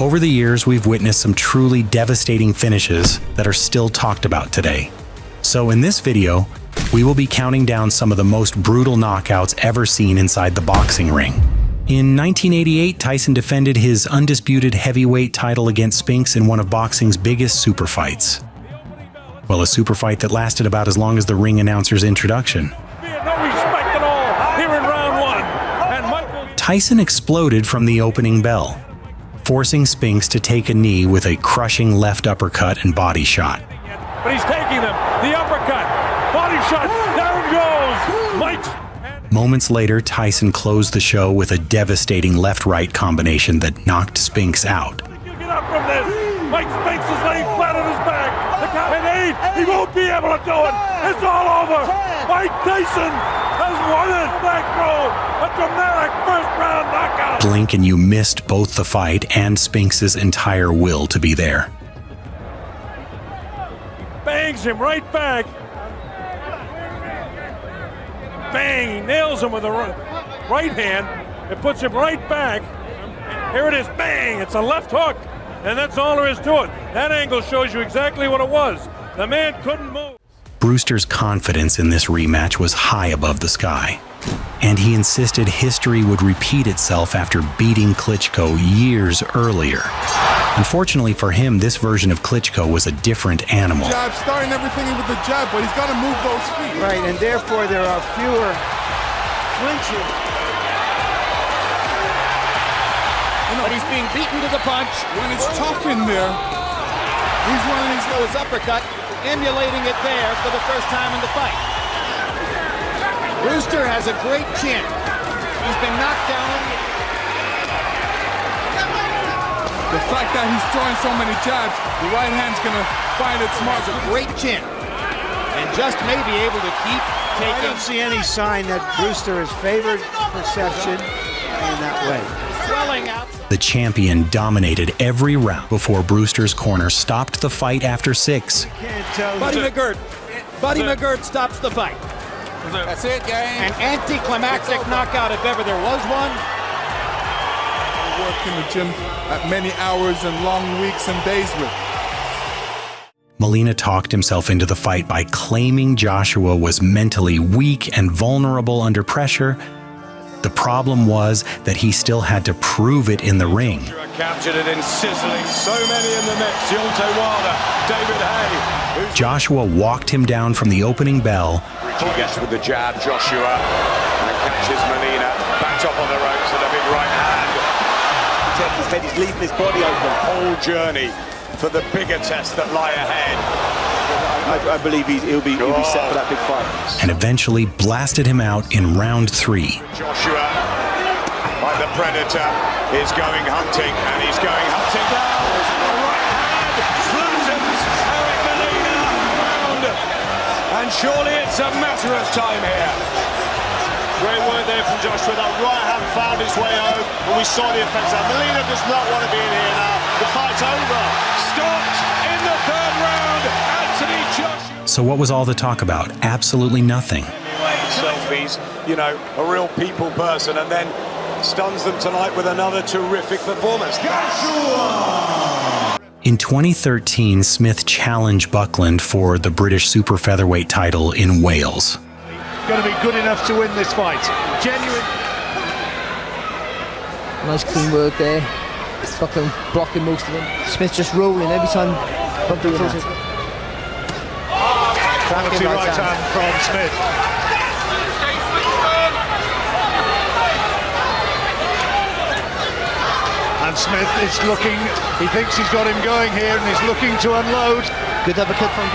Over the years, we've witnessed some truly devastating finishes that are still talked about today. So in this video, we will be counting down some of the most brutal knockouts ever seen inside the boxing ring. In 1988, Tyson defended his undisputed heavyweight title against Spinks in one of boxing's biggest super fights. Well, a super fight that lasted about as long as the ring announcer's introduction. Tyson exploded from the opening bell, forcing Spinks to take a knee with a crushing left uppercut and body shot. But he's taking them. The uppercut, body shot, down goes Mike's. Moments later, Tyson closed the show with a devastating left-right combination that knocked Spinks out. You get up from this. Mike Spinks is laying flat on his back. And 8, he won't be able to do it. It's all over. Mike Tyson has won it. Back row, a dramatic first-round knockout. Blink and you missed both the fight and Spinks' entire will to be there. Bangs him right back. Bang, he nails him with the right hand. It puts him right back. Here it is, bang, it's a left hook. And that's all there is to it. That angle shows you exactly what it was. The man couldn't move. Brewster's confidence in this rematch was high above the sky, and he insisted history would repeat itself after beating Klitschko years earlier. Unfortunately for him, this version of Klitschko was a different animal. Jab, starting everything with the jab, but he's got to move those feet. Right, and therefore there are fewer clinches. But he's being beaten to the punch. When it's tough in there, he's one of these His uppercut, emulating it there for the first time in the fight. Brewster has a great chin. He's been knocked down. The fact that he's throwing so many jabs, the right hand's gonna find its mark. A great chin, and just may be able to keep taking. I don't see any sign that Brewster has favored perception in that way. Swelling out. The champion dominated every round before Brewster's corner stopped the fight after 6. Buddy McGirt stops the fight. That's it, gang. An anticlimactic knockout if ever there was one. I work in the gym at many hours and long weeks and days with. Molina talked himself into the fight by claiming Joshua was mentally weak and vulnerable under pressure. The problem was that he still had to prove it in the ring. Captured it in sizzling. So many in the mix. Deontay Wilder, David Haye. Joshua walked him down from the opening bell. He gets with the jab, Joshua, and catches Molina. Back up on the ropes with a big right hand. His head, he's leaving his body open. Whole journey for the bigger tests that lie ahead. I believe he'll be set for that big fight. And eventually blasted him out in round 3. Joshua, like the Predator, is going hunting, and he's going hunting down. The right hand flattens Eric Molina round. And surely it's a matter of time here. Great work there from Joshua. That right hand found its way home, and we saw the effects. Molina does not want to be in here now. The fight's over. Stopped in the 3rd round. Anthony Joshua. So what was all the talk about? Absolutely nothing. Selfies, you know, a real people person, and then stuns them tonight with another terrific performance. Joshua! In 2013, Smith challenged Buckland for the British super featherweight title in Wales. Going to be good enough to win this fight. Genuine. Nice clean work there. Buckland blocking most of them. Smith just rolling every time. Quality right hand from Smith. And Smith is looking, he thinks he's got him going here and he's looking to unload. Good uppercut from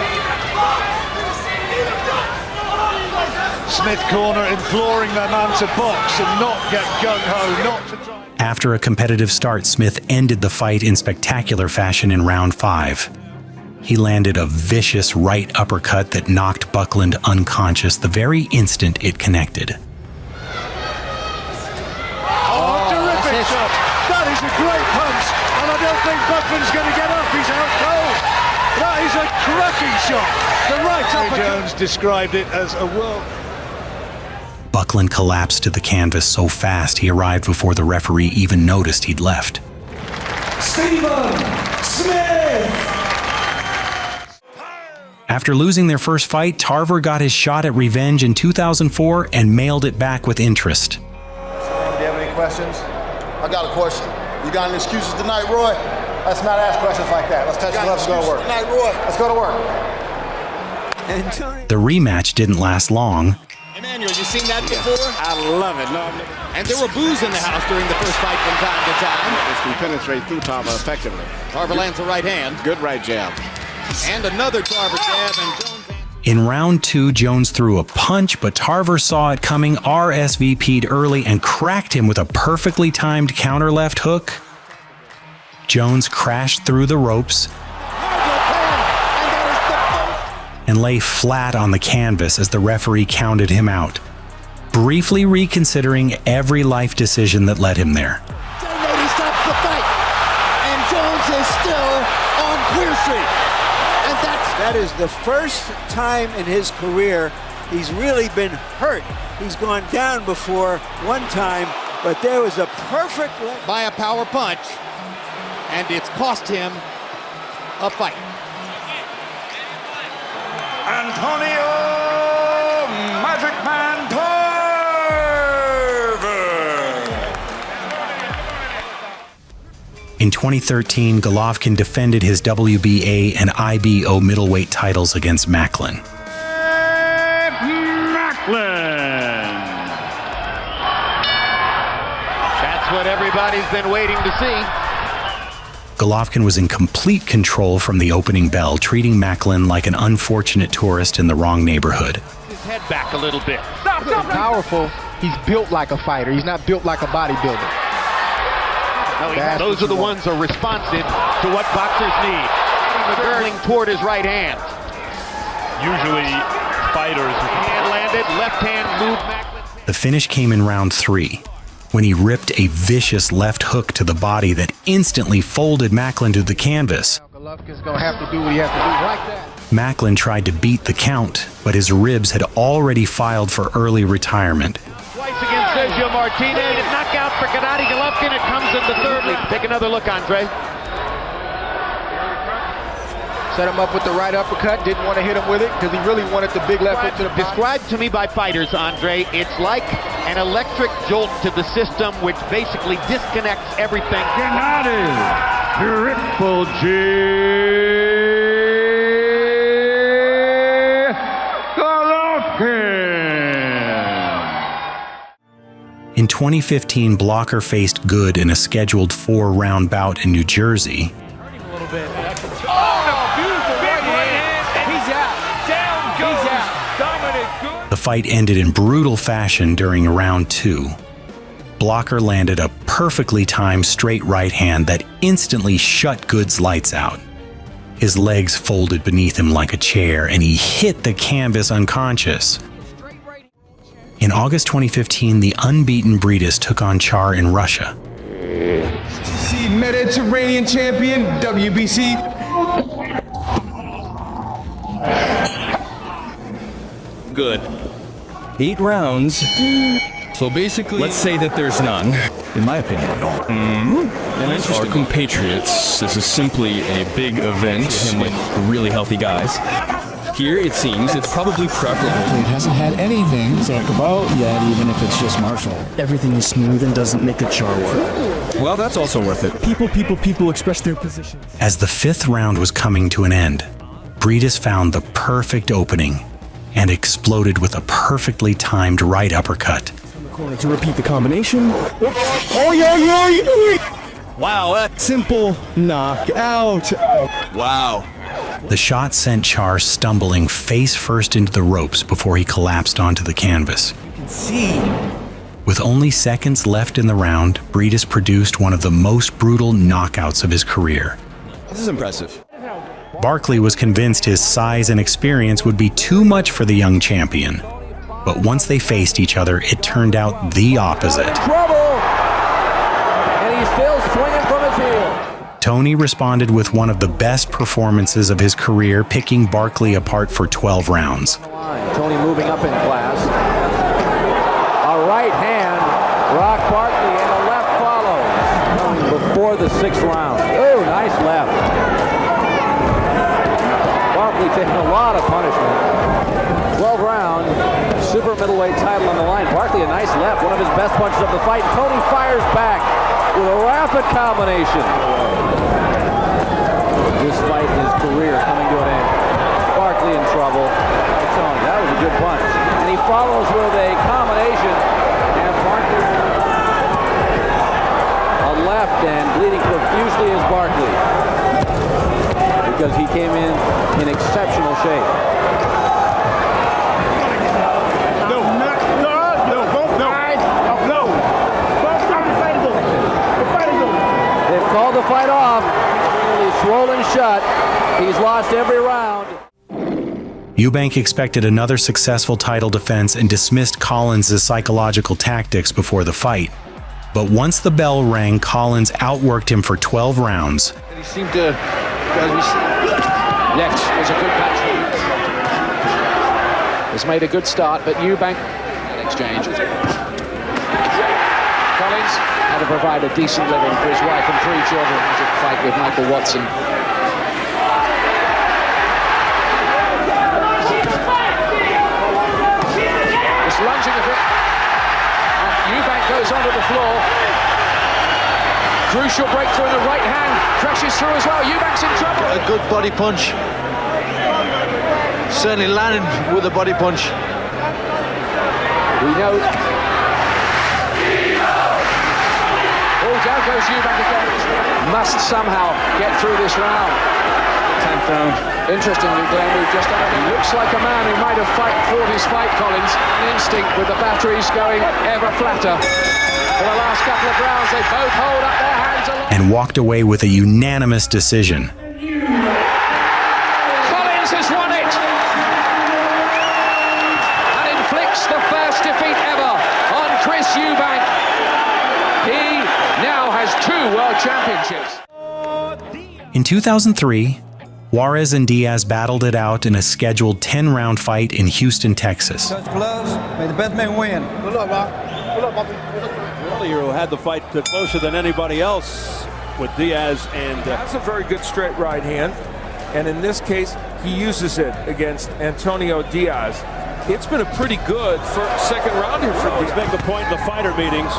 Smith corner imploring their man to box and not get gung-ho, not to try. After a competitive start, Smith ended the fight in spectacular fashion in round 5. He landed a vicious right uppercut that knocked Buckland unconscious the very instant it connected. Oh, terrific shot! That is a great punch, and I don't think Buckland's going to get up. He's out cold. That is a cracking shot. The right uppercut. Jones described it as a world. Buckland collapsed to the canvas so fast he arrived before the referee even noticed he'd left. After losing their first fight, Tarver got his shot at revenge in 2004 and mailed it back with interest. Do you have any questions? I got a question. You got any excuses tonight, Roy? Let's not ask questions like that. Let's touch gloves and go to work. Tonight, Roy. Let's go to work. The rematch didn't last long. Emmanuel, you seen that before? I love it. No, I've never. And there were boos in the house during the first fight from time to time. This can penetrate through Tarver effectively. Tarver lands a right hand. Good right jab. And another Tarver jab, and Jones. In round 2, Jones threw a punch, but Tarver saw it coming, RSVP'd early, and cracked him with a perfectly timed counter left hook. Jones crashed through the ropes and lay flat on the canvas as the referee counted him out, briefly reconsidering every life decision that led him there. He stops the fight, and Jones is still on Clear Street. And that is the first time in his career he's really been hurt. He's gone down before one time, but there was a perfect by a power punch, and it's cost him a fight. Antonio Magic Man Tarver. In 2013, Golovkin defended his WBA and IBO middleweight titles against Macklin. Macklin. That's what everybody's been waiting to see. Golovkin was in complete control from the opening bell, treating Macklin like an unfortunate tourist in the wrong neighborhood. His head back a little bit. He's powerful. He's built like a fighter. He's not built like a bodybuilder. Those are the ones who are responsive to what boxers need. Curling toward his right hand. Usually fighters. Hand landed, left hand moved Macklin. The finish came in round 3, when he ripped a vicious left hook to the body that instantly folded Macklin to the canvas. Golovkin's gonna have to do what he has to do like that. Macklin tried to beat the count, but his ribs had already filed for early retirement. Twice against Tszyu Martinez. Knockout for Gatti Golovkin. It comes in the third. Take another look, Andre. Set him up with the right uppercut. Didn't want to hit him with it because he really wanted the big left hook to the body. Described to me by fighters, Andre, it's like an electric jolt to the system which basically disconnects everything. Gatti Triple G Golovkin. In 2015, Blocker faced Good in a scheduled 4-round bout in New Jersey. The fight ended in brutal fashion during round 2. Blocker landed a perfectly timed straight right hand that instantly shut Good's lights out. His legs folded beneath him like a chair, and he hit the canvas unconscious. In August 2015, the unbeaten Breidis took on Char in Russia. Mediterranean champion, WBC. Good. 8 rounds. So basically, let's say that there's none, in my opinion. Our compatriots, this is simply a big event with really healthy guys. Here, it seems, it's probably preferable. It hasn't had anything to talk about yet, even if it's just Marshall. Everything is smooth and doesn't make the Char work. Well, that's also worth it. People express their positions. As the 5th round was coming to an end, Breidis found the perfect opening and exploded with a perfectly timed right uppercut. From the corner to repeat the combination. Wow, that's simple knockout. Wow. The shot sent Char stumbling face first into the ropes before he collapsed onto the canvas. You can see. With only seconds left in the round, Breidis produced one of the most brutal knockouts of his career. This is impressive. Barkley was convinced his size and experience would be too much for the young champion. But once they faced each other, it turned out the opposite. Trouble! And he's still swinging from his heel. Toney responded with one of the best performances of his career, picking Barkley apart for 12 rounds. Toney moving up in class. A right hand, Rock Barkley, and a left follows. Before the 6th round. left. Barkley taking a lot of punishment. 12-round super middleweight title on the line. Barkley a nice left, one of his best punches of the fight. Toney fires back with a rapid combination. This fight, his career coming to an end. Barkley in trouble. Toney, that was a good punch. And he follows with a combination. And Barkley a left and bleeding profusely is Barkley. Because he came in exceptional shape. They've called the fight off. He's swollen shut. He's lost every round. Eubank expected another successful title defense and dismissed Collins' psychological tactics before the fight. But once the bell rang, Collins outworked him for 12 rounds. He seemed to, left was a good punch. Has made a good start, but Eubank, that exchange. Collins had to provide a decent living for his wife and 3 children to fight with Michael Watson. Just lunging a bit. Eubank goes onto the floor. Crucial breakthrough in the right hand. Crashes through as well. Eubank's in trouble. A good body punch. Certainly landed with a body punch. We know. Oh, down goes Eubank again. Must somehow get through this round. 10th round. Interestingly, Glenn, we've just done it. He looks like a man who might have fought his fight, Collins. An instinct with the batteries going ever flatter. For the last couple of rounds, they both hold up their hands along. And walked away with a unanimous decision. Collins has won it! And inflicts the first defeat ever on Chris Eubank. He now has 2 world championships. In 2003, Juarez and Diaz battled it out in a scheduled 10-round fight in Houston, Texas. Judge gloves, may the best man win. Good luck, Bob. Good luck, Bobby. Earlier, who had the fight closer than anybody else with Diaz, and that's a very good straight right hand, and in this case, he uses it against Antonio Diaz. It's been a pretty good second round here for Diaz. He's making the point in the fighter meetings.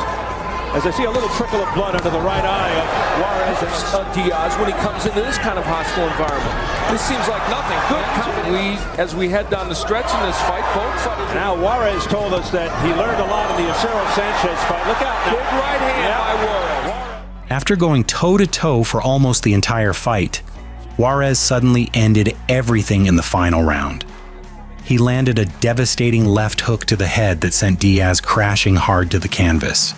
As I see a little trickle of blood under the right eye of Juarez and Diaz when he comes into this kind of hostile environment. This seems like nothing. Good company as we head down the stretch in this fight. Both fighters. Now Juarez told us that he learned a lot in the Acero Sanchez fight. Look out now. Big right hand by Juarez. After going toe-to-toe for almost the entire fight, Juarez suddenly ended everything in the final round. He landed a devastating left hook to the head that sent Diaz crashing hard to the canvas.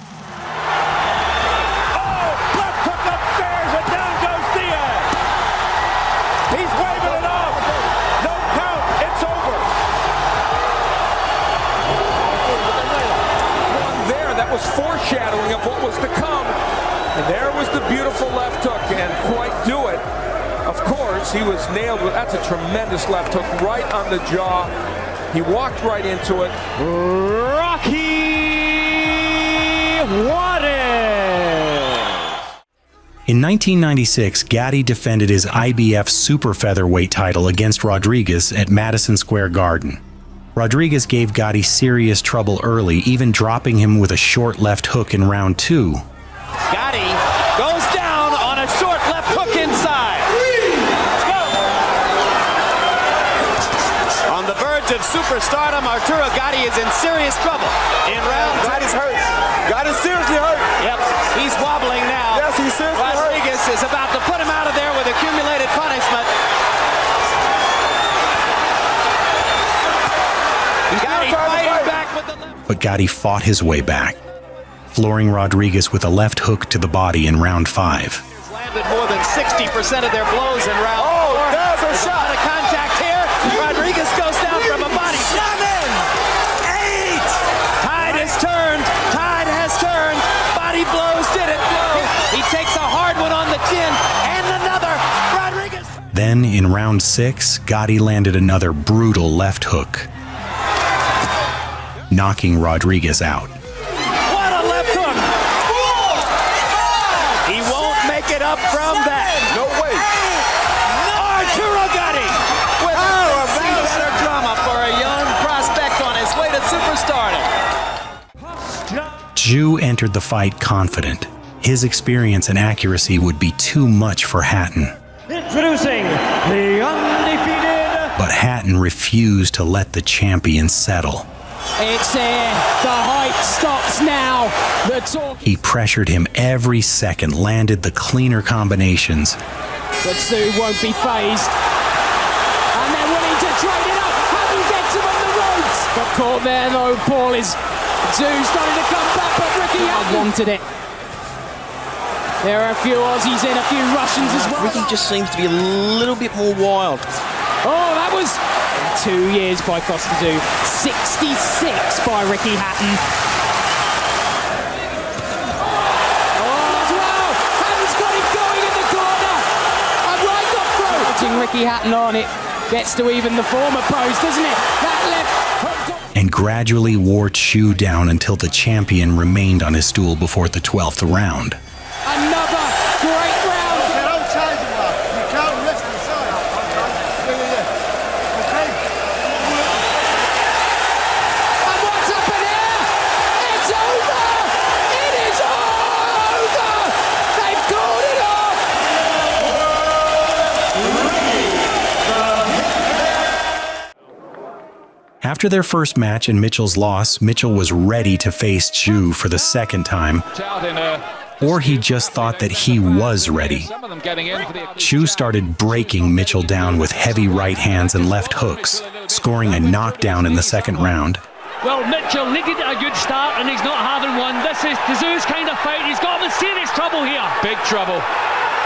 Foreshadowing of what was to come, and there was the beautiful left hook, and quite do it. Of course, he was nailed with, that's a tremendous left hook right on the jaw. He walked right into it. Rocky Juarez. In 1996, Gatti defended his IBF super featherweight title against Rodriguez at Madison Square Garden. Rodriguez gave Gatti serious trouble early, even dropping him with a short left hook in round 2. Gatti goes down on a short left hook inside. Let's go. On the verge of superstardom, Arturo Gatti is in serious trouble. In round 2. Gatti's hurt. Gatti's seriously hurt. Yep, he's wobbling now. Yes, he's seriously Rodriguez hurt. is about to put him out of there with accumulated punishment. But Gatti fought his way back, flooring Rodriguez with a left hook to the body in round 5. Landed more than 60% of their blows in round 4. There's a shot of contact here. Rodriguez goes down from a body. 7, 8. Tide has turned. Tide has turned. Body blows did it. He takes a hard one on the chin and another. Rodriguez. Then in round 6, Gatti landed another brutal left hook, knocking Rodriguez out. What a left hook! He won't make it up from that. No way. Tszyu entered the fight confident. His experience and accuracy would be too much for Hatton. Introducing the undefeated. But Hatton refused to let the champion settle. It's here. The hype stops now. The talk. He pressured him every second, landed the cleaner combinations. But Tszyu won't be phased. And they're willing to trade it up. Hatton gets him on the ropes. Got caught there though. Paul is. Tszyu starting to come back, but Ricky Hatton wanted it. There are a few Aussies in, a few Russians as well. Ricky just seems to be a little bit more wild. Oh, that was 2 years by Costa Tszyu. 66 by Ricky Hatton. Oh, as well. Hatton's got him going in the corner. And right up through. Putting Ricky Hatton on it. Gets to even the former pose, doesn't it? That left hooked up. And gradually wore Tszyu down until the champion remained on his stool before the 12th round. Another great round. Don't change him, man. You can't rest inside. Okay. And what's happened here? It's over. It is over. They've called it off. After their first match and Mitchell's loss, Mitchell was ready to face Tszyu for the second time. Or he just thought that he was ready. Tszyu started breaking Mitchell down with heavy right hands and left hooks, scoring a knockdown in the second round. Well, Mitchell needed a good start and he's not having one. This is Tszyu's kind of fight. He's got him in serious trouble here. Big trouble.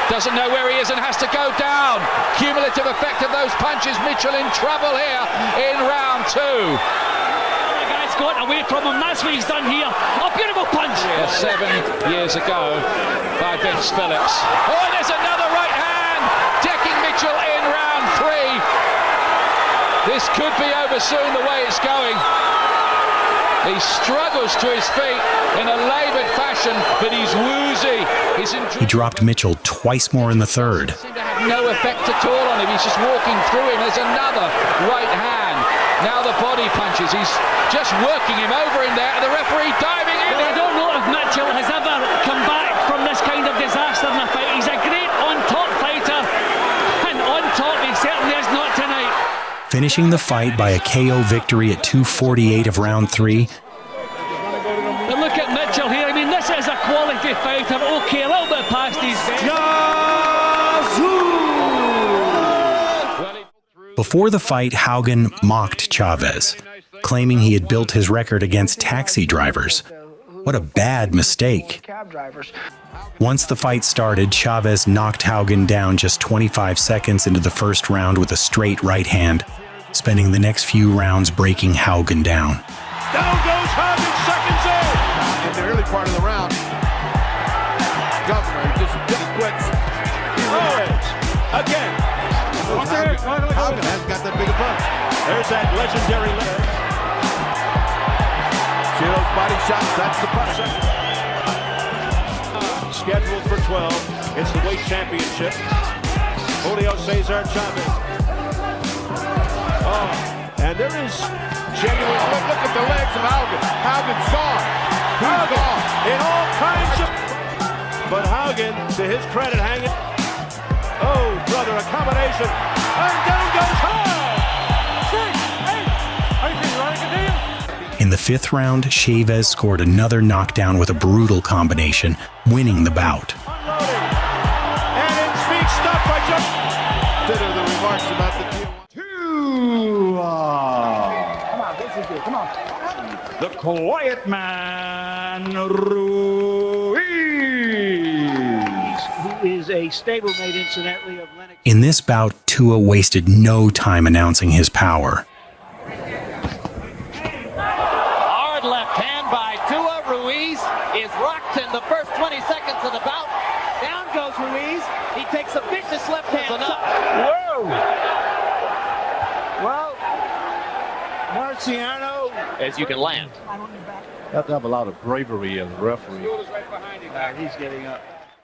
Doesn't know where he is and has to go down. Cumulative effect of those punches. Mitchell in trouble here in round 2. Got away from him, that's what he's done here. A beautiful punch. 7 years ago by Vince Phillips. Oh, there's another right hand, decking Mitchell in round 3. This could be over soon the way it's going. He struggles to his feet in a laboured fashion, but he's woozy. He dropped Mitchell twice more in the third. No effect at all on him, he's just walking through him. There's another right hand. Now the body punches, he's just working him over in there, the referee diving in. Well, I don't know if Mitchell has ever come back from this kind of disaster in a fight. He's a great on-top fighter, and on top he certainly is not tonight. Finishing the fight by a KO victory at 2:48 of round 3. But look at Mitchell here, I mean this is a quality fighter. Okay, a little bit past his Before the fight, Haugen mocked Chavez, claiming he had built his record against taxi drivers. What a bad mistake. Once the fight started, Chavez knocked Haugen down just 25 seconds into the first round with a straight right hand, spending the next few rounds breaking Haugen down. Down goes Haugen, seconds in. In the early part of the round, Governor just quits. Ruiz again. Haugen has got that bigger punch. There's that legendary lift. See those body shots? That's the punch. Scheduled for 12. It's the weight championship. Julio Cesar Chavez. Oh, and there is genuine. Look at the legs of Haugen. Haugen's gone. He's gone. In all kinds of. But Haugen, to his credit, hanging. Oh, brother, a combination. And down goes Haye. 6, 8. How you feeling, Ronnie? In the 5th round, Chavez scored another knockdown with a brutal combination, winning the bout. Unloading. And it speaks stuff by just. Did the remarks about the deal. Come on, this is good. Come on. The quiet man, Ruiz. Who is a stablemate, incidentally, of Lennox. In this bout, Tszyu wasted no time announcing his power. Hard left hand by Tszyu. Ruiz is rocked in the first 20 seconds of the bout. Down goes Ruiz. He takes a vicious left hand. Whoa! Well, Marciano. As you can land. You have to have a lot of bravery as a referee. He's getting up.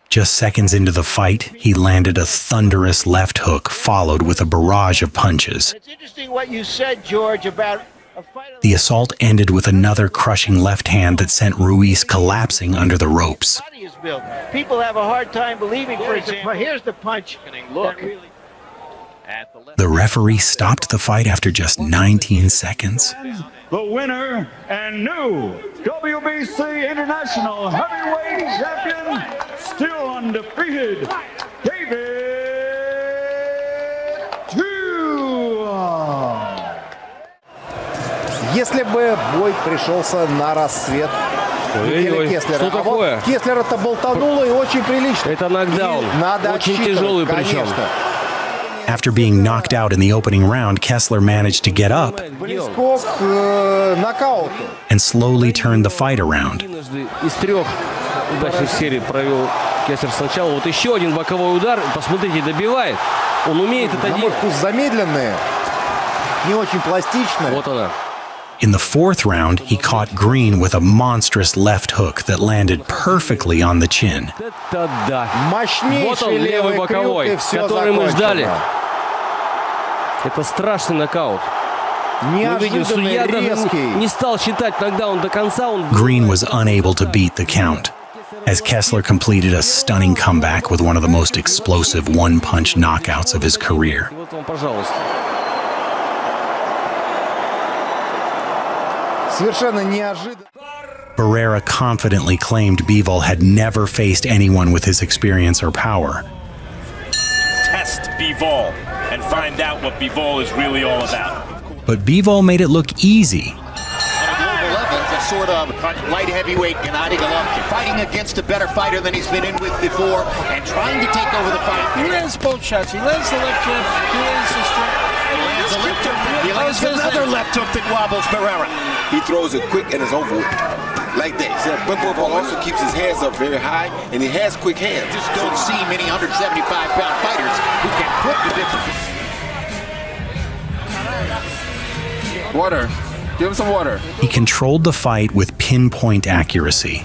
Just seconds into the fight, he landed a thunderous left hook, followed with a barrage of punches. It's interesting what you said, George, about The assault ended with another crushing left hand that sent Ruiz collapsing under the ropes. People have a hard time believing, for example, here's the punch. Look. The referee stopped the fight after just 19 seconds. The winner and new WBC International Heavyweight Champion, still undefeated, Если бы бой пришелся на рассвет, Кесслера. Что такое? Кесслера-то болтануло и очень прилично. Это нокдаун. Очень тяжелый причем. After being knocked out in the opening round, Kessler managed to get up Близко к нокауту. and slowly turned the fight around. Из 3 удачных серий провел Кеслер сначала. Вот еще один боковой удар. Посмотрите, добивает. Он умеет это делать. Пусть замедленные, не очень пластичные. Вот она. In the fourth round, he caught Green with a monstrous left hook that landed perfectly on the chin. Это да. Мощнейший Вот он, левый боковой, который мы ждали. Это страшный нокаут. Мы видим, судья даже не стал считать нокдаун до конца. Green was unable to beat the count, as Kessler completed a stunning comeback with one of the most explosive one-punch knockouts of his career. Вот вам, пожалуйста. Совершенно неожиданно. Barrera confidently claimed Bivol had never faced anyone with his experience or power. Test Bivol and find out what Bivol is really all about. But Bivol made it look easy. On a global level, a sort of light heavyweight Gatti Golovkin, fighting against a better fighter than he's been in with before and trying to take over the fight. He lands both shots. He lands the left jab. He lands the straight. He lands another left hook that wobbles Barrera. He throws it quick and it's over with. Like that. Bivol also keeps his hands up very high, and he has quick hands. Just don't see many 175-pound fighters who can put the difference. Water. Give him some water. He controlled the fight with pinpoint accuracy,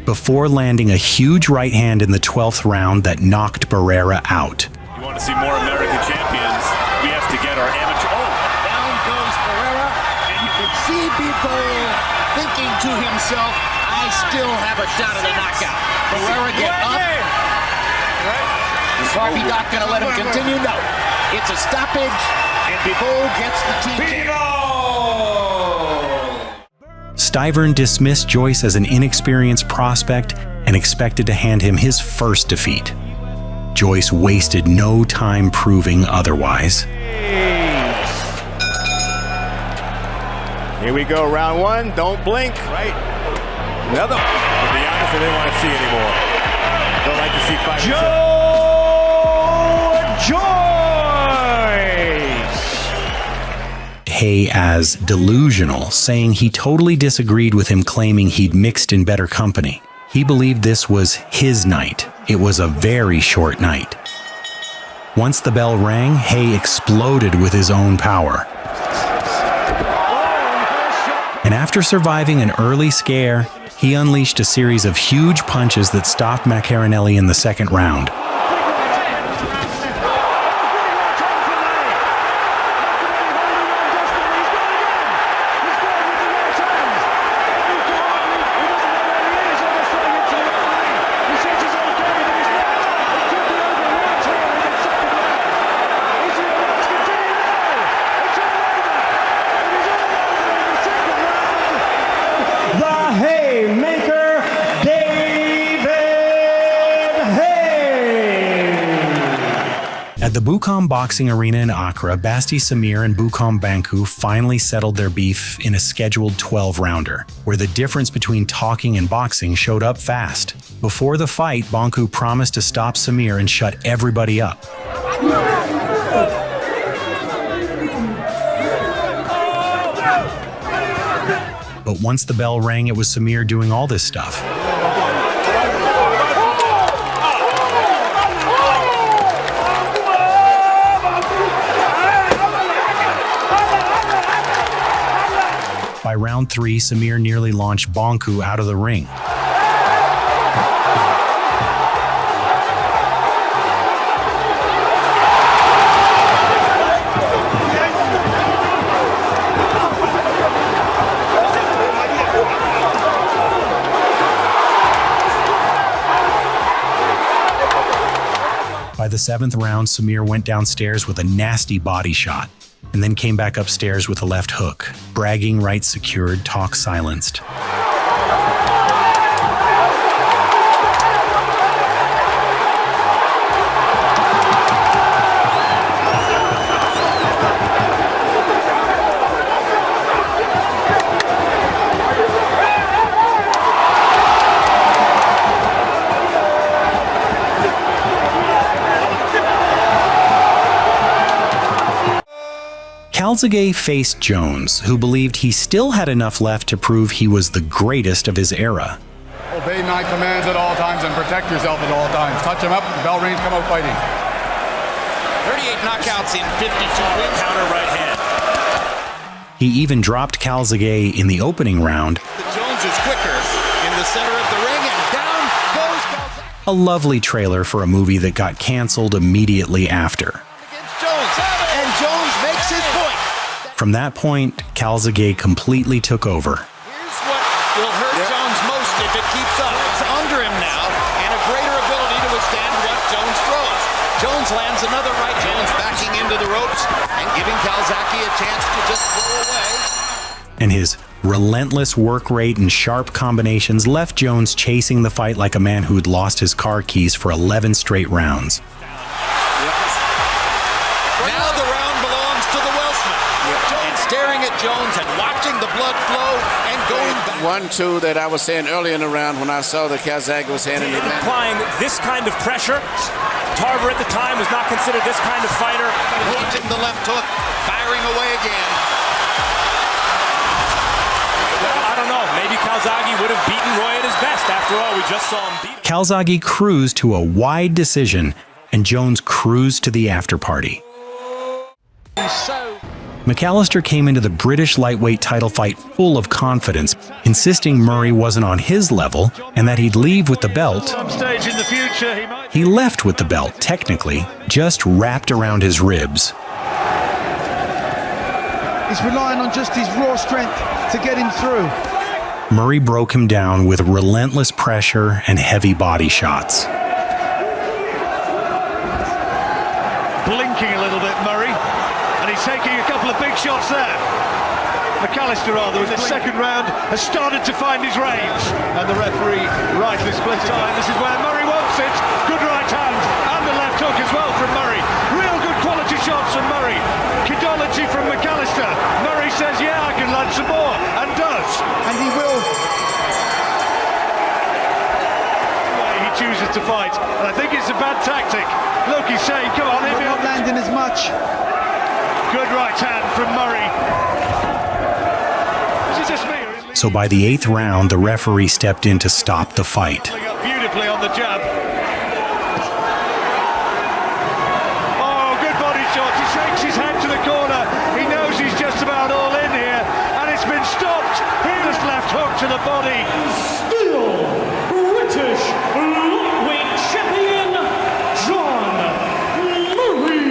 before landing a huge right hand in the 12th round that knocked Barrera out. You want to see more American champions, we have to get our amateur. Oh, down goes Barrera, and you can see Bivol thinking to himself, I still have a shot at a knockout. Barrera get up. Is Harvey Doc going to let him continue? No. It's a stoppage, and Bivol gets the TK. Stiverne dismissed Joyce as an inexperienced prospect and expected to hand him his first defeat. Joyce wasted no time proving otherwise. Here we go, round one. Don't blink. Right. Another. To be honest, I didn't want to see anymore. Don't like to see fighters. Haye as delusional, saying he totally disagreed with him claiming he'd mixed in better company. He believed this was his night. It was a very short night. Once the bell rang, Haye exploded with his own power. And after surviving an early scare, he unleashed a series of huge punches that stopped Maccarinelli in the second round. At the Buckland boxing arena in Accra, Basti Samir and Buckland Banku finally settled their beef in a scheduled 12-rounder, where the difference between talking and boxing showed up fast. Before the fight, Banku promised to stop Samir and shut everybody up. But once the bell rang, it was Samir doing all this stuff. By round 3, Samir nearly launched Banku out of the ring. the 7th round, Samir went downstairs with a nasty body shot, and then came back upstairs with a left hook. Bragging rights secured, talk silenced. Calzaghe faced Jones, who believed he still had enough left to prove he was the greatest of his era. Obey my commands at all times and protect yourself at all times. Touch him up, bell rings, come out fighting. 38 knockouts in 52 wins. Counter right hand. He even dropped Calzaghe in the opening round. Jones is quicker in the center of the ring, and down goes Calzaghe. A lovely trailer for a movie that got canceled immediately after. And Jones makes his point. From that point, Calzaghe completely took over. Here's what will hurt Jones most if it keeps up. It's under him now, and a greater ability to withstand what Jones throws. Jones lands another right. Jones backing into the ropes and giving Calzaghe a chance to just throw away. And his relentless work rate and sharp combinations left Jones chasing the fight like a man who'd lost his car keys for 11 straight rounds. Now the round belongs to the Welshman. And staring at Jones and watching the blood flow and going back. 1-2 that I was saying earlier in the round when I saw that Calzaghe was handing it back. Applying this kind of pressure. Tarver at the time was not considered this kind of fighter. Watching the left hook, firing away again. Well, I don't know. Maybe Calzaghe would have beaten Roy at his best. After all, we just saw him beat him. Calzaghe cruised to a wide decision, and Jones cruised to the after party. McAllister came into the British lightweight title fight full of confidence, insisting Murray wasn't on his level and that he'd leave with the belt. He left with the belt, technically, just wrapped around his ribs. He's relying on just his raw strength to get him through. Murray broke him down with relentless pressure and heavy body shots. Blinking a little bit, Murray. And he's taking a couple of big shots there. McAllister, rather, in the second round, has started to find his range. And the referee rightly split time. This is where Murray wants it. Good right hand and the left hook as well from Murray. Real good quality shots from Murray. Kidology from McAllister. Murray says, yeah, I can land some more. And does. And he will. He chooses to fight. And I think it's a bad tactic. Look, he's saying, come on, he's not landing as much. Good right hand from Murray. This is just me. So by the 8th round, the referee stepped in to stop the fight. Beautifully on the jab. Oh, good body shot. He shakes his head to the corner. He knows he's just about all in here. And it's been stopped. Here's left hook to the body. Still British lightweight champion, John Murray.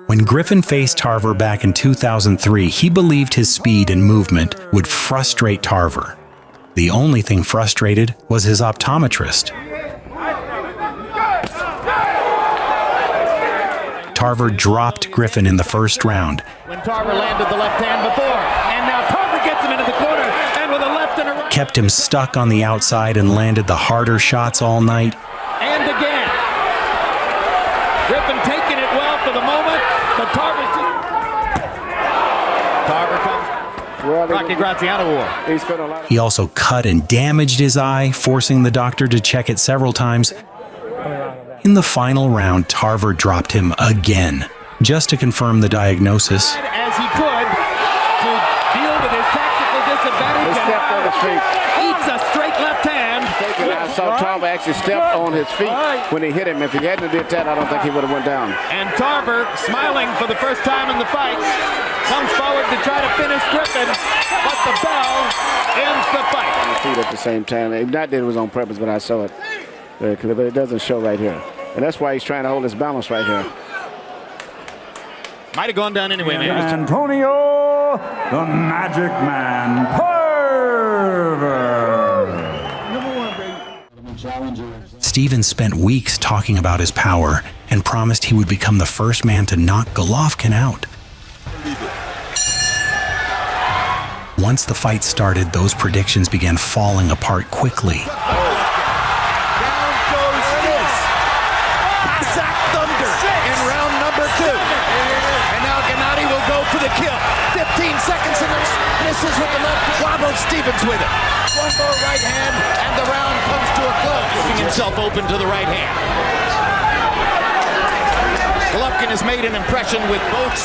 When Griffin faced Tarver back in 2003, he believed his speed and movement would frustrate Tarver. The only thing frustrated was his optometrist. Tarver dropped Griffin in the first round. When Tarver landed the left hand before, and now Tarver gets him into the corner, and with a left and a right. Kept him stuck on the outside and landed the harder shots all night. And again. Griffin taking it well for the moment, but Tarver comes. Rocky Graziano War. He also cut and damaged his eye, forcing the doctor to check it several times. In the final round, Tarver dropped him again, just to confirm the diagnosis. As he could to deal with his tactical disadvantage. He stepped on his feet. Eats a straight left hand. I saw Tarver actually step on his feet when he hit him. If he hadn't did that, I don't think he would have went down. And Tarver, smiling for the first time in the fight, comes forward to try to finish Griffin, but the bell ends the fight. On the feet at the same time. Not that it was on purpose, but I saw it very clear. But it doesn't show right here. And that's why he's trying to hold his balance right here. Might have gone down anyway, man. Antonio, the Magic Man, Tarver. Stiverne spent weeks talking about his power and promised he would become the first man to knock Golovkin out. Once the fight started, those predictions began falling apart quickly. For the kill. 15 seconds and misses with the left. Wobbled Stevens with it. One more right hand and the round comes to a close. Keeping himself open to the right hand. Golovkin has made an impression with both.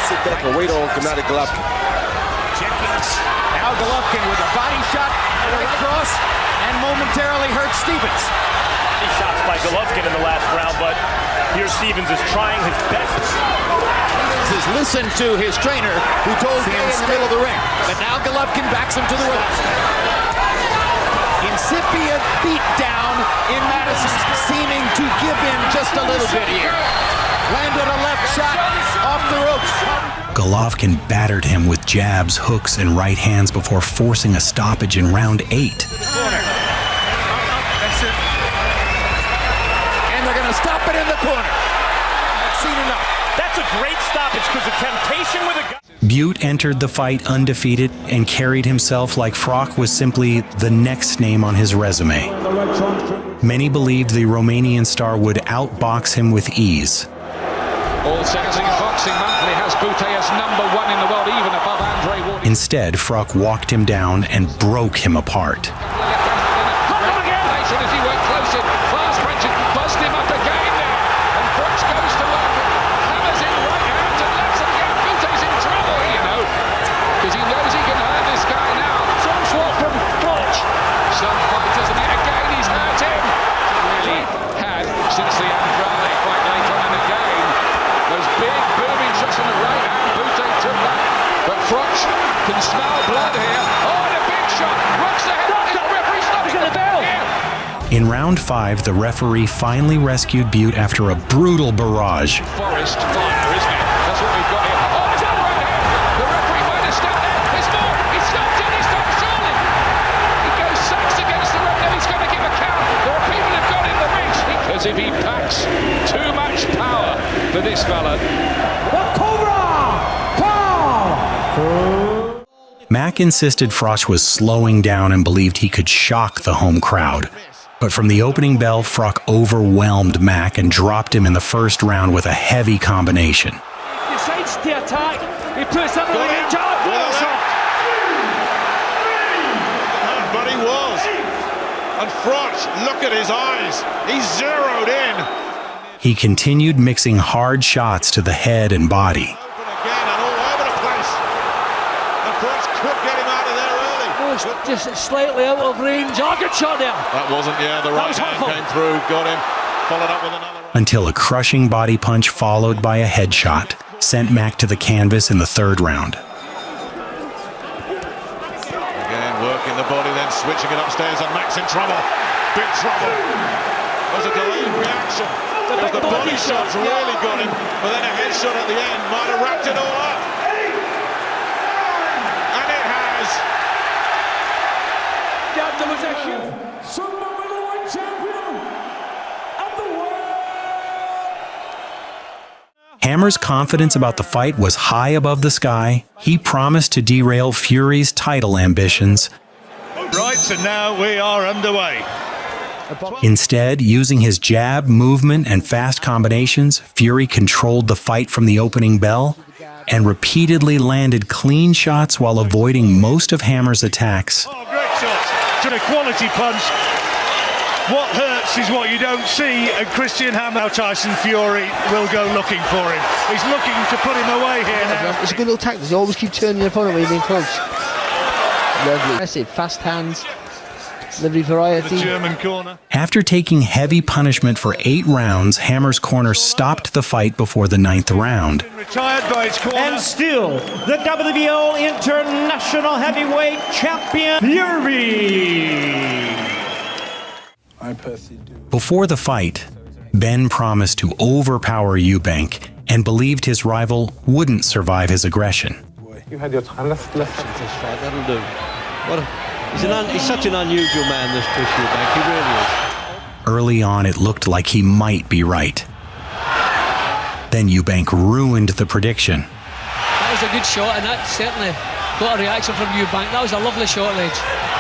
Sit back and wait on Gatti Golovkin. Checking. Now Golovkin with a body shot right cross and momentarily hurts Stevens. Shots by Golovkin in the last round, but here Stevens is trying his best. Has listened to his trainer, who told him in the middle of the ring. But now Golovkin backs him to the ropes. Incipient beatdown in Madison, seeming to give in just a little bit here. Landed a left shot off the ropes. Golovkin battered him with jabs, hooks, and right hands before forcing a stoppage in round 8. Stop it in the corner. I've seen enough. That's a great stoppage because the temptation with a guy. Butte entered the fight undefeated and carried himself like Froch was simply the next name on his resume. Many believed the Romanian star would outbox him with ease. All sensing in boxing, Macklin has Butte as #1 in the world, even above Andre Ward. Instead, Froch walked him down and broke him apart. As he went close in, fast wrench and buzzed him up again there. And Froch goes to work. Hammers in right hands and lets him go. Butte's in trouble, you know, because he knows he can hurt this guy now. Some swap from Froch. Some fighters, and again he's hurt him. Really had since the Andrade fight late on in the game. Those big booming shots in the right hand. Butte took that, but Froch can smell blood here. Oh, and a big shot. Rocks the head. The referee stops the bell. In round 5, the referee finally rescued Butte after a brutal barrage. Forest fire, isn't it? That's what we've got here. Oh, there's another right hand. The referee might have stepped there. There's more. He stopped it. He stopped surely. He goes sacks against the ref. Now he's going to give a count. There are people who've got in the reach. As if he packs too much power for this fella. Mack insisted Froch was slowing down and believed he could shock the home crowd. But from the opening bell, Froch overwhelmed Mack and dropped him in the first round with a heavy combination. He decides to attack. He puts everything in charge. But he was. And Froch, look at his eyes. He's zeroed in. He continued mixing hard shots to the head and body. Just slightly out of range. Oh, good shot there. That wasn't, the right hand came through, got him, followed up with another. Until a crushing body punch followed by a headshot sent Mack to the canvas in the 3rd round. Again, working the body, then switching it upstairs, and Mack's in trouble. Big trouble. There's a delayed reaction. Because the body shots really got him, but then a headshot at the end might have wrapped it all up. And it has. There was a champion of the world. Hammer's confidence about the fight was high above the sky. He promised to derail Fury's title ambitions. Right, so now we are underway. Instead, using his jab, movement, and fast combinations, Fury controlled the fight from the opening bell and repeatedly landed clean shots while avoiding most of Hammer's attacks. Oh, great shots. A quality punch. What hurts is what you don't see, and Christian Hammer, Tyson Fury will go looking for him. He's looking to put him away here now. It's a good little tactic. You always keep turning your opponent when you're being close. Lovely. Impressive. Fast hands. Lovely variety. The German corner. After taking heavy punishment for 8 rounds, Hammer's corner stopped the fight before the 9th round. Retired by his corner. And still, the WBO International Heavyweight Champion, Fury. Before the fight, Ben promised to overpower Eubank and believed his rival wouldn't survive his aggression. You had your time. Let's. That'll do. He's such an unusual man, this Chris Eubank. He really is. Early on, it looked like he might be right. Then Eubank ruined the prediction. That was a good shot, and that certainly got a reaction from Eubank. That was a lovely shot, Ledge.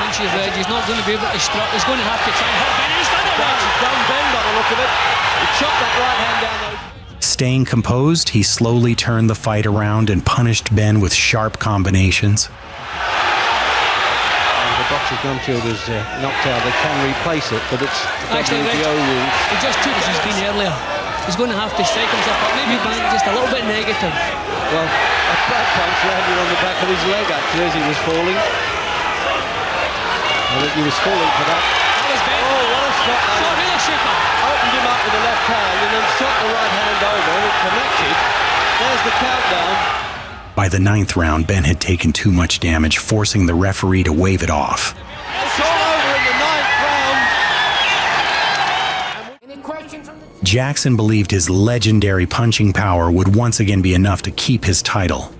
Inches edge. He's not going to be able to strut. He's going to have to try and hit Ben. He's done it, Ledge. He's down Ben by the look of it. He chopped that right hand down there. Staying composed, he slowly turned the fight around and punished Ben with sharp combinations. The boxer Gumfield is knocked out. They can replace it, but it's actually WBO rules. He just took as he's been earlier. He's going to have to strike himself up. Maybe Eubank just a little bit negative. Well, a back punch landed on the back of his leg actually as he was falling. I think he was falling for that. That was Ben. Oh, what a shot! Shot really super. Opened him up with the left hand and then shot the right hand over and it connected. There's the countdown. By the 9th round, Ben had taken too much damage, forcing the referee to wave it off. It's all over in the 9th round. Jackson believed his legendary punching power would once again be enough to keep his title.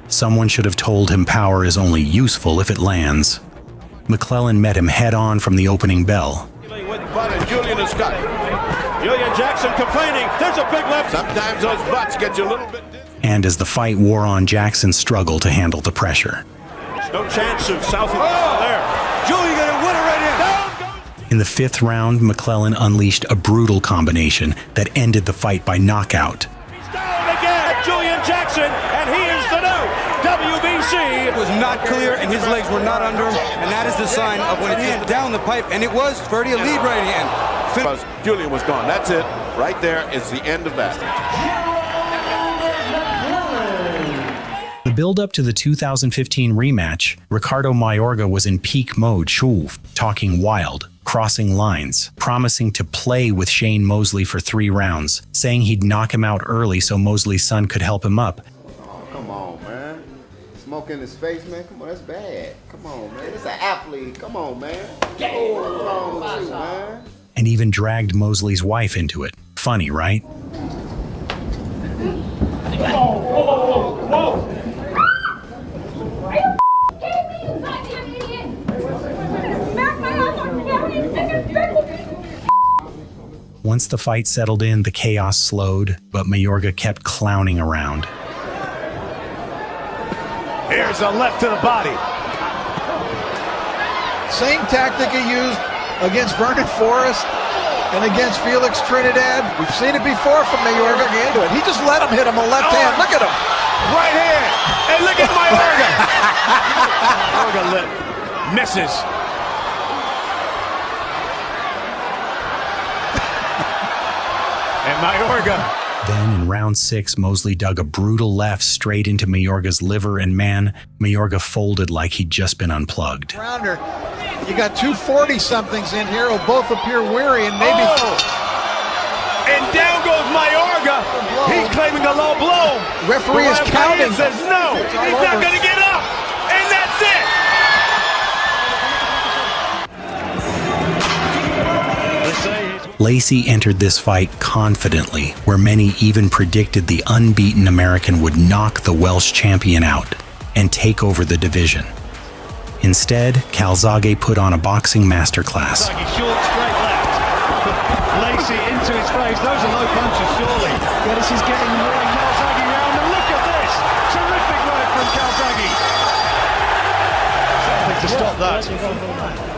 Someone should have told him power is only useful if it lands. McClellan met him head-on from the opening bell. Julian is cut. Julian Jackson complaining. There's a big left. Sometimes those butts get you a little bit dizzy. And as the fight wore on, Jackson struggled to handle the pressure. There's no chance of Southie there. Julian got a winner right in. Down goes. In the 5th round, McClellan unleashed a brutal combination that ended the fight by knockout. He's down again. Julian Jackson, and he is the new WBC. It was not clear, and his legs were not under him, and that is the sign of when it gets down the pipe, and it was Verdi a lead right hand. Julian was gone. That's it. Right there is the end of that. The build-up to the 2015 rematch, Ricardo Mayorga was in peak mode, talking wild, crossing lines, promising to play with Shane Mosley for 3 rounds, saying he'd knock him out early so Mosley's son could help him up. Oh, come on, man. Smoke in his face, man. Come on, that's bad. Come on, man. It's an athlete. Come on, man. Oh, what's wrong with you, man? And even dragged Mosley's wife into it. Funny, right? Whoa. Once the fight settled in, the chaos slowed, but Mayorga kept clowning around. Here's a left to the body. Same tactic he used against Vernon Forrest and against Felix Trinidad. We've seen it before from Mayorga. He just let him hit him a left hand. Look at him. Right hand. And look at Mayorga. Mayorga misses. And Mayorga. Then in round 6, Mosley dug a brutal left straight into Mayorga's liver, and man, Mayorga folded like he'd just been unplugged. Rounder, you got 2 40-somethings in here who both appear weary and maybe... Oh. And down goes Mayorga. He's claiming a low blow. Referee is counting. Says no, he's not going to get up. And that's it. Lacey entered this fight confidently, where many even predicted the unbeaten American would knock the Welsh champion out and take over the division. Instead, Calzaghe put on a boxing masterclass. Short, straight left. Lacey into his face. Those are low punches, surely. This is getting Calzaghe round, and look at this! Terrific work from Calzaghe. Something to stop that.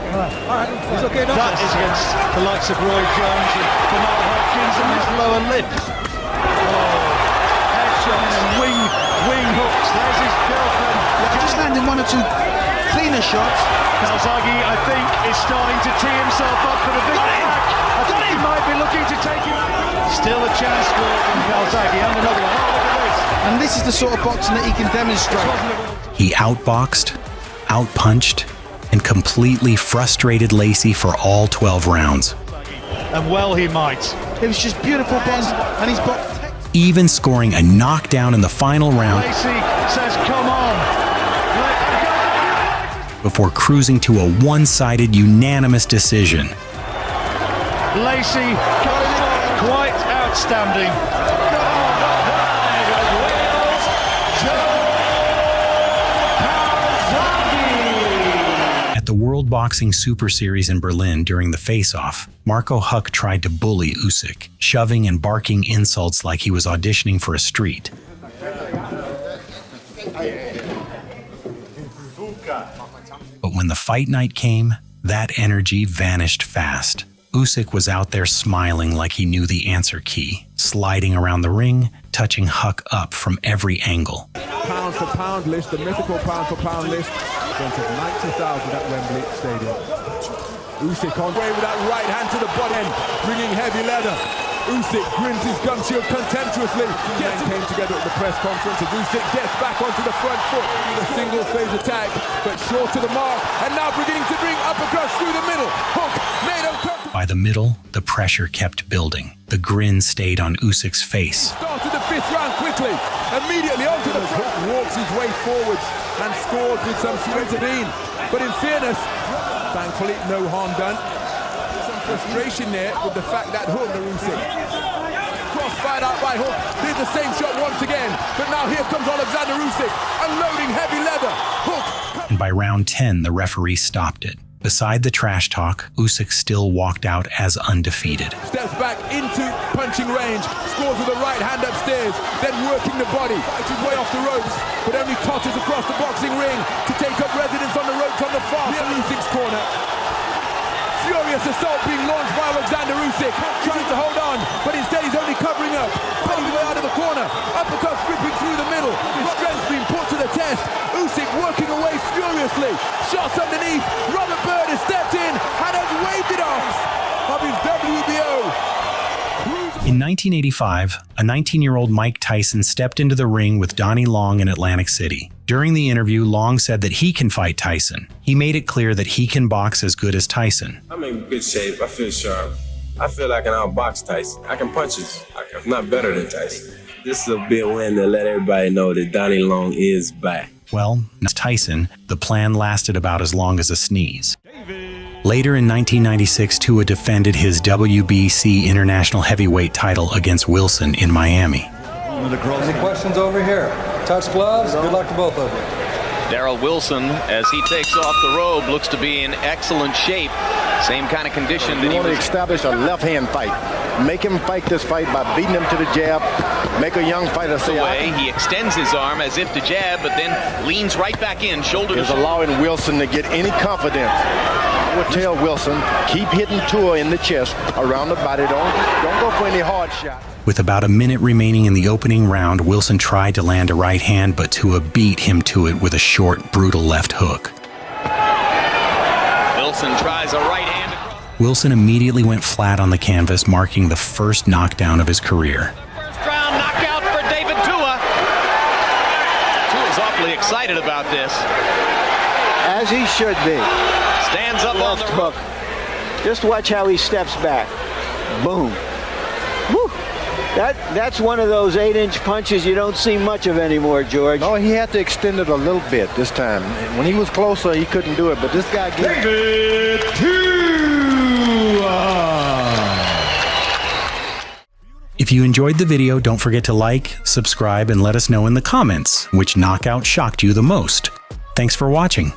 All right, he's okay. That is against the likes of Roy Jones and Jamal Hopkins and his lower lip. Headshots and wing hooks. There's his girlfriend. He just landed 1 or 2 cleaner shots. Calzaghe, I think, is starting to tee himself up for the big attack. I think he might be looking to take him. Still a chance for Calzaghe and another one. Oh, look at this. And this is the sort of boxing that he can demonstrate. He outboxed, outpunched, and completely frustrated Lacey for all 12 rounds. And well he might. It was just beautiful bombs, and he's boxed. Even scoring a knockdown in the final round. Lacey says, come on. Before cruising to a one-sided, unanimous decision. Lacey, quite outstanding. World Boxing Super Series in Berlin during the face-off, Marco Huck tried to bully Usyk, shoving and barking insults like he was auditioning for a street. But when the fight night came, that energy vanished fast. Usyk was out there smiling like he knew the answer key, sliding around the ring, touching Huck up from every angle. Pound for pound list, the mythical pound for pound list, in front of 90,000 at Wembley Stadium. Usyk on way with that right hand to the body end, bringing heavy leather. Usyk grins his gum shield contemptuously. Men came together at the press conference as Usyk gets back onto the front foot with a single phase attack, but short to the mark, and now beginning to bring uppercuts through the middle. Hook made uncomfortable. By the middle, the pressure kept building. The grin stayed on Usyk's face. Started the fifth round quickly, immediately onto the front. Walks his way forwards and scored with some Stiverne. But in fairness, thankfully no harm done. Some frustration there with the fact that Hook, the Usyk. Crossfired out by Hook, did the same shot once again, but now here comes Alexander Usyk, unloading heavy leather. Hook. And by round 10, the referee stopped it. Beside the trash talk, Usyk still walked out as undefeated. Steps back into punching range, scores with a right hand upstairs, then working the body, fights his way off the ropes, but only totters across the boxing ring to take up residence on the ropes on the far side of Usyk's corner. Furious assault being launched by Alexander Usyk, trying to hold on, but instead he's only covering up, cutting the way out of the corner, uppercuts ripping through the middle, his strength being put to the test. Usyk working away furiously, shots underneath, Robert Bird has stepped in and has waved it off of his WBO. In 1985, a 19-year-old Mike Tyson stepped into the ring with Donnie Long in Atlantic City. During the interview, Long said that he can fight Tyson. He made it clear that he can box as good as Tyson. I'm in good shape. I feel sharp. I feel like I can outbox Tyson. I can punches. I'm not better than Tyson. This is a big win to let everybody know that Donnie Long is back. Well, as Tyson, the plan lasted about as long as a sneeze. Later in 1996, Tszyu defended his WBC International Heavyweight title against Wilson in Miami. Any questions over here? Touch gloves. Good luck to both of you. Darrell Wilson, as he takes off the robe, looks to be in excellent shape. Same kind of condition. You want to establish a left-hand fight. Make him fight this fight by beating him to the jab. Make a young fighter say, away. He extends his arm as if to jab, but then leans right back in, shoulder to shoulder. shoulder. Allowing Wilson to get any confidence. I would tell Wilson, keep hitting Tszyu in the chest, around the body. Don't go for any hard shot. With about a minute remaining in the opening round, Wilson tried to land a right hand, but Tszyu beat him to it with a short, brutal left hook. Wilson tries a right hand across. Wilson immediately went flat on the canvas, marking the first knockdown of his career. First round knockout for David Tszyu. Tszyu is awfully excited about this. As he should be. Stands up on the hook. Just watch how he steps back. Boom. Woo. That's one of those 8-inch punches you don't see much of anymore, George. No, he had to extend it a little bit this time. When he was closer, he couldn't do it, but this guy gave David Tszyu. If you enjoyed the video, don't forget to like, subscribe, and let us know in the comments which knockout shocked you the most. Thanks for watching.